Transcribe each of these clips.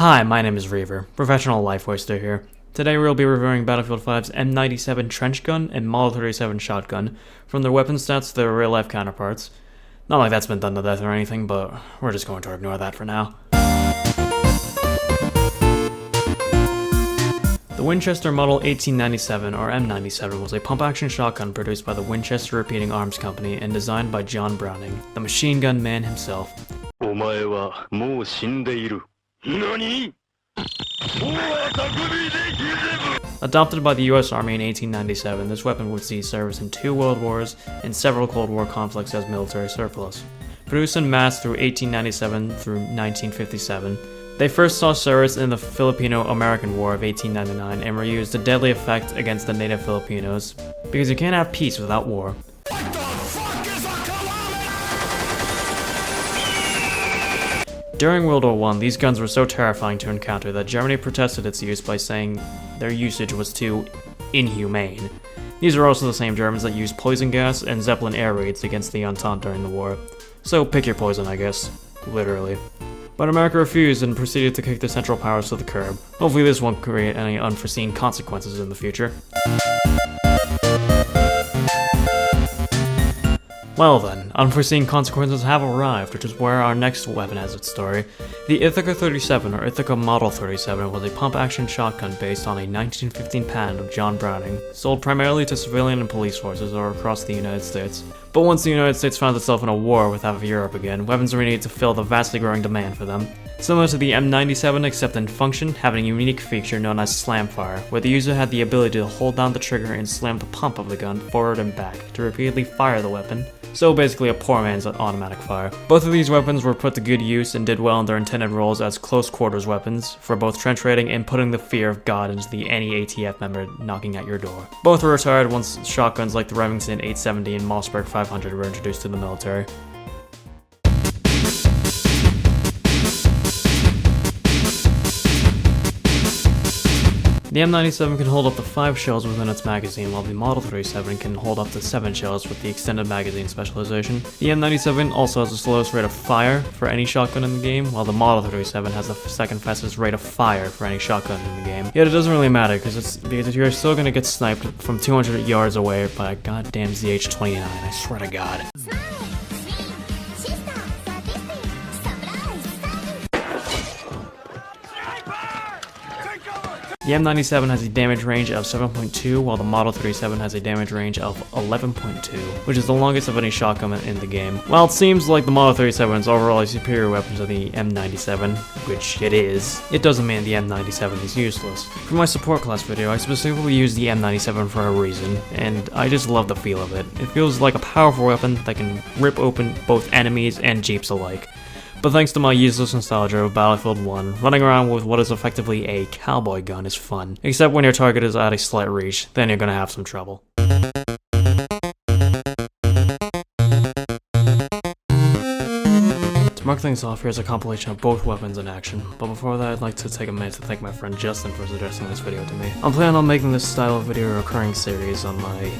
Hi, my name is Reaver, professional life waster here. Today we'll be reviewing Battlefield 5's M97 trench gun and Model 37 shotgun, from their weapon stats to their real-life counterparts. Not like that's been done to death or anything, but we're just going to ignore that for now. The Winchester Model 1897, or M97, was a pump-action shotgun produced by the Winchester Repeating Arms Company and designed by John Browning, the machine gun man himself. Adopted by the US Army in 1897, this weapon would see service in 2 World Wars and several Cold War conflicts as military surplus. Produced in mass through 1897 through 1957, they first saw service in the Filipino-American War of 1899 and were used to deadly effect against the native Filipinos, because you can't have peace without war. During World War I, these guns were so terrifying to encounter that Germany protested its use by saying their usage was too inhumane. These are also the same Germans that used poison gas and Zeppelin air raids against the Entente during the war. So pick your poison, I guess. Literally. But America refused and proceeded to kick the Central Powers to the curb. Hopefully this won't create any unforeseen consequences in the future. Well then, unforeseen consequences have arrived, which is where our next weapon has its story. The Ithaca 37, or Ithaca Model 37, was a pump-action shotgun based on a 1915 patent of John Browning, sold primarily to civilian and police forces or across the United States. But once the United States found itself in a war with half of Europe again, weapons were needed to fill the vastly growing demand for them. Similar to the M97, except in function, having a unique feature known as slam fire, where the user had the ability to hold down the trigger and slam the pump of the gun forward and back to repeatedly fire the weapon. So basically a poor man's automatic fire. Both of these weapons were put to good use and did well in their intended roles as close quarters weapons, for both trench raiding and putting the fear of God into any ATF member knocking at your door. Both were retired once shotguns like the Remington 870 and Mossberg 500 were introduced to the military. The M97 can hold up to 5 shells within its magazine, while the Model 37 can hold up to 7 shells with the extended magazine specialization. The M97 also has the slowest rate of fire for any shotgun in the game, while the Model 37 has the second fastest rate of fire for any shotgun in the game. Yet it doesn't really matter, because you're still gonna get sniped from 200 yards away by a goddamn ZH-29, I swear to God. The M97 has a damage range of 7.2, while the Model 37 has a damage range of 11.2, which is the longest of any shotgun in the game. While it seems like the Model 37 is overall a superior weapon to the M97, which it is, it doesn't mean the M97 is useless. For my support class video, I specifically used the M97 for a reason, and I just love the feel of it. It feels like a powerful weapon that can rip open both enemies and Jeeps alike. But thanks to my useless nostalgia of Battlefield 1, running around with what is effectively a cowboy gun is fun. Except when your target is at a slight reach, then you're gonna have some trouble. To mark things off, here's a compilation of both weapons in action, but before that I'd like to take a minute to thank my friend Justin for suggesting this video to me. I'm planning on making this style of video a recurring series on my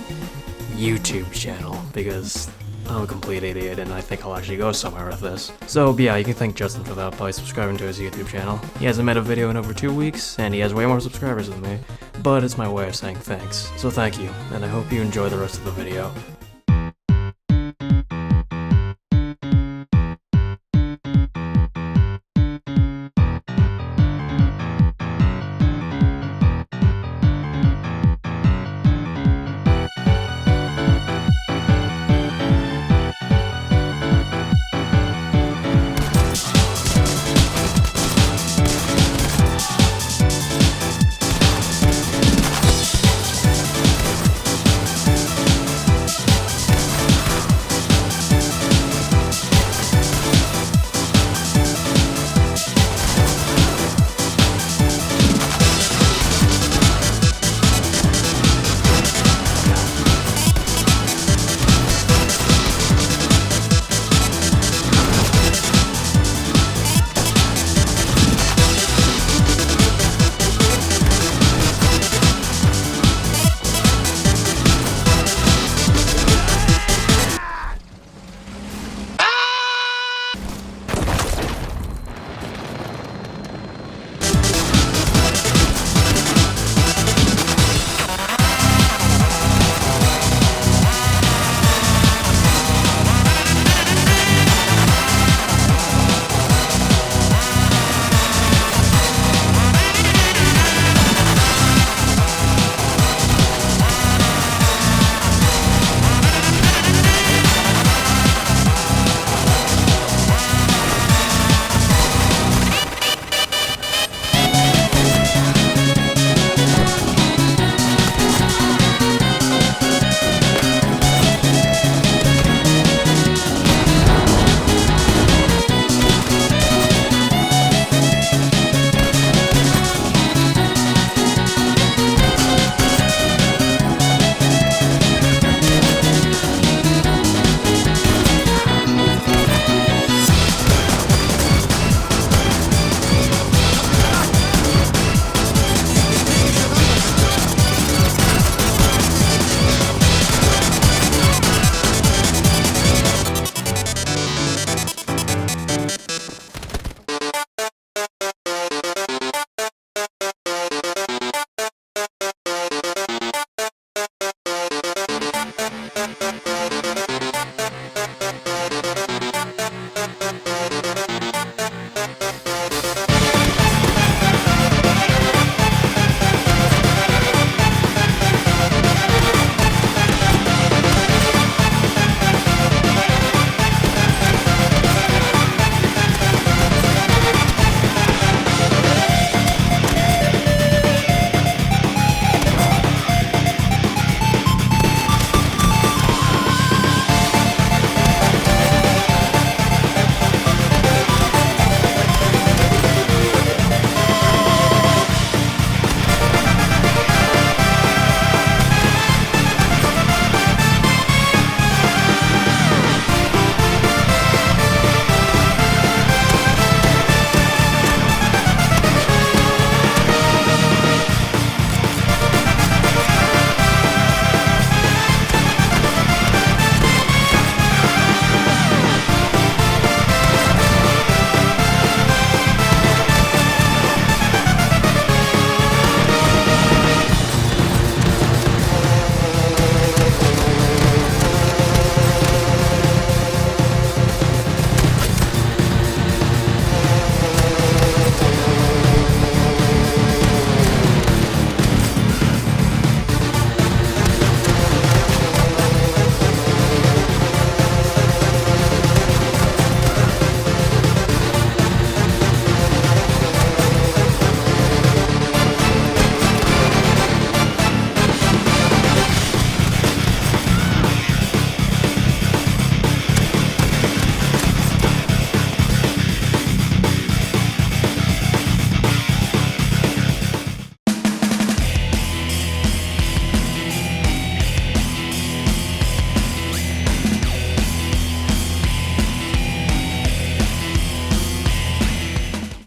YouTube channel, because I'm a complete idiot and I think I'll actually go somewhere with this. So yeah, you can thank Justin for that by subscribing to his YouTube channel. He hasn't made a video in over 2 weeks, and he has way more subscribers than me, but it's my way of saying thanks. So thank you, and I hope you enjoy the rest of the video.